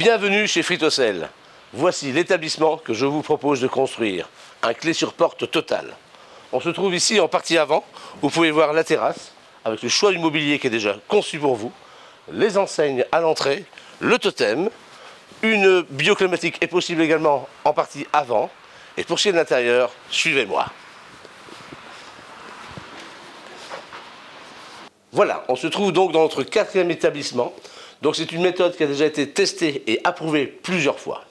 Bienvenue chez Fritocel. Voici l'établissement que je vous propose de construire. Un clé sur porte total. On se trouve ici en partie avant. Vous pouvez voir la terrasse avec le choix du mobilier qui est déjà conçu pour vous. Les enseignes à l'entrée, le totem. Une bioclimatique est possible également en partie avant. Et pour ce qui est de l'intérieur, suivez-moi. Voilà, on se trouve donc dans notre 4e établissement. Donc c'est une méthode qui a déjà été testée et approuvée plusieurs fois.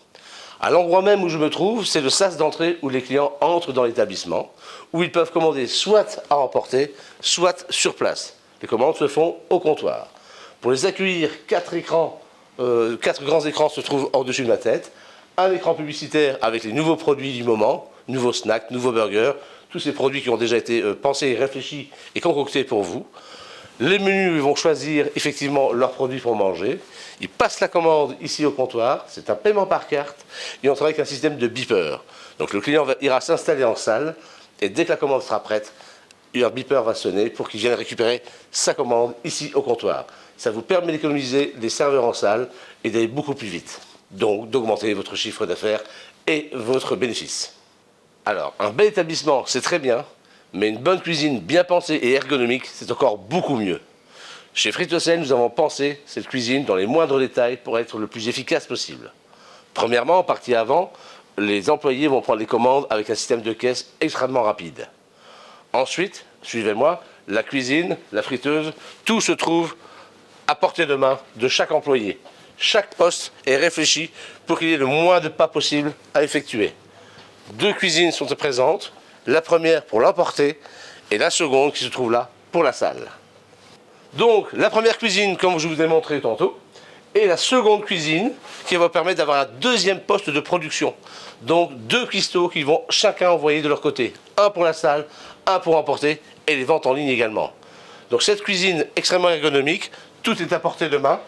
À l'endroit même où je me trouve, c'est le sas d'entrée où les clients entrent dans l'établissement, où ils peuvent commander soit à emporter, soit sur place. Les commandes se font au comptoir. Pour les accueillir, 4 grands écrans se trouvent au-dessus de ma tête. Un écran publicitaire avec les nouveaux produits du moment, nouveaux snacks, nouveaux burgers, tous ces produits qui ont déjà été pensés, réfléchis et concoctés pour vous. Les menus vont choisir effectivement leurs produits pour manger. Ils passent la commande ici au comptoir. C'est un paiement par carte. Et on travaille avec un système de beeper. Donc le client ira s'installer en salle. Et dès que la commande sera prête, un beeper va sonner pour qu'il vienne récupérer sa commande ici au comptoir. Ça vous permet d'économiser les serveurs en salle et d'aller beaucoup plus vite. Donc d'augmenter votre chiffre d'affaires et votre bénéfice. Alors, un bel établissement, c'est très bien. Mais une bonne cuisine bien pensée et ergonomique, c'est encore beaucoup mieux. Chez Fritocel, nous avons pensé cette cuisine dans les moindres détails pour être le plus efficace possible. Premièrement, en partie avant, les employés vont prendre les commandes avec un système de caisse extrêmement rapide. Ensuite, suivez-moi, la cuisine, la friteuse, tout se trouve à portée de main de chaque employé. Chaque poste est réfléchi pour qu'il y ait le moins de pas possible à effectuer. 2 cuisines sont présentes. La première pour l'emporter et la seconde qui se trouve là pour la salle. Donc la première cuisine comme je vous ai montré tantôt et la seconde cuisine qui va permettre d'avoir un 2e poste de production. Donc 2 cuistots qui vont chacun envoyer de leur côté. Un pour la salle, un pour emporter et les ventes en ligne également. Donc cette cuisine extrêmement ergonomique, tout est à portée de main.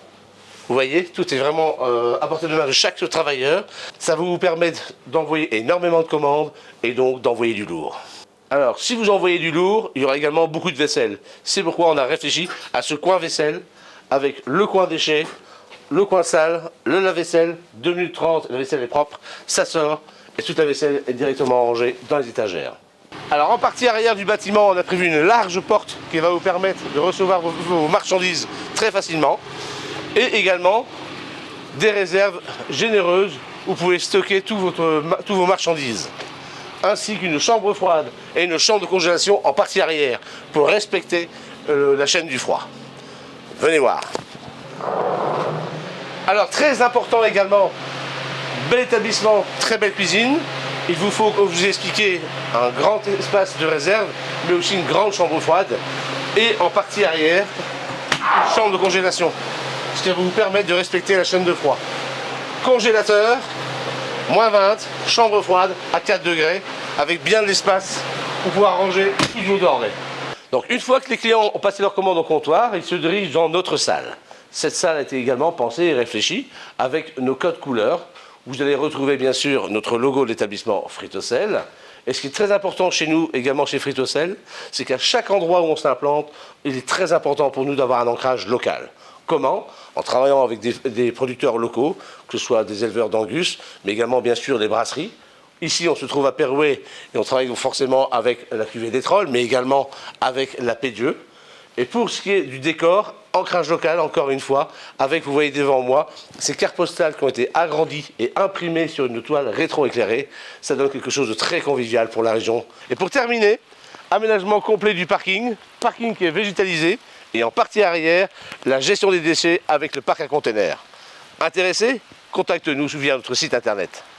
Vous voyez, tout est vraiment à portée de main de chaque travailleur. Ça va vous permettre d'envoyer énormément de commandes et donc d'envoyer du lourd. Alors, si vous envoyez du lourd, il y aura également beaucoup de vaisselle. C'est pourquoi on a réfléchi à ce coin vaisselle avec le coin déchets, le coin salle, le lave-vaisselle, 2 minutes 30, la vaisselle est propre, ça sort et toute la vaisselle est directement rangée dans les étagères. Alors, en partie arrière du bâtiment, on a prévu une large porte qui va vous permettre de recevoir vos marchandises très facilement. Et également des réserves généreuses où vous pouvez stocker tous vos marchandises. Ainsi qu'une chambre froide et une chambre de congélation en partie arrière pour respecter la chaîne du froid. Venez voir. Alors très important également, bel établissement, très belle cuisine. Il vous faut, comme je vous ai expliqué, un grand espace de réserve, mais aussi une grande chambre froide. Et en partie arrière, une chambre de congélation. Ce qui va vous permettre de respecter la chaîne de froid. Congélateur, moins 20, chambre froide à 4 degrés, avec bien de l'espace pour pouvoir ranger toutes vos denrées. Donc une fois que les clients ont passé leur commande au comptoir, ils se dirigent dans notre salle. Cette salle a été également pensée et réfléchie avec nos codes couleurs. Vous allez retrouver bien sûr notre logo de l'établissement Fritocel. Et ce qui est très important chez nous, également chez Fritocel, c'est qu'à chaque endroit où on s'implante, il est très important pour nous d'avoir un ancrage local. Comment? En travaillant avec des producteurs locaux, que ce soit des éleveurs d'angus, mais également bien sûr des brasseries. Ici, on se trouve à Perouet et on travaille forcément avec la cuvée des Trolls, mais également avec la Pédieu. Et pour ce qui est du décor, ancrage local, encore une fois, avec, vous voyez devant moi, ces cartes postales qui ont été agrandies et imprimées sur une toile rétro-éclairée. Ça donne quelque chose de très convivial pour la région. Et pour terminer, aménagement complet du parking qui est végétalisé, et en partie arrière, la gestion des déchets avec le parc à containers. Intéressé? Contacte-nous via notre site internet.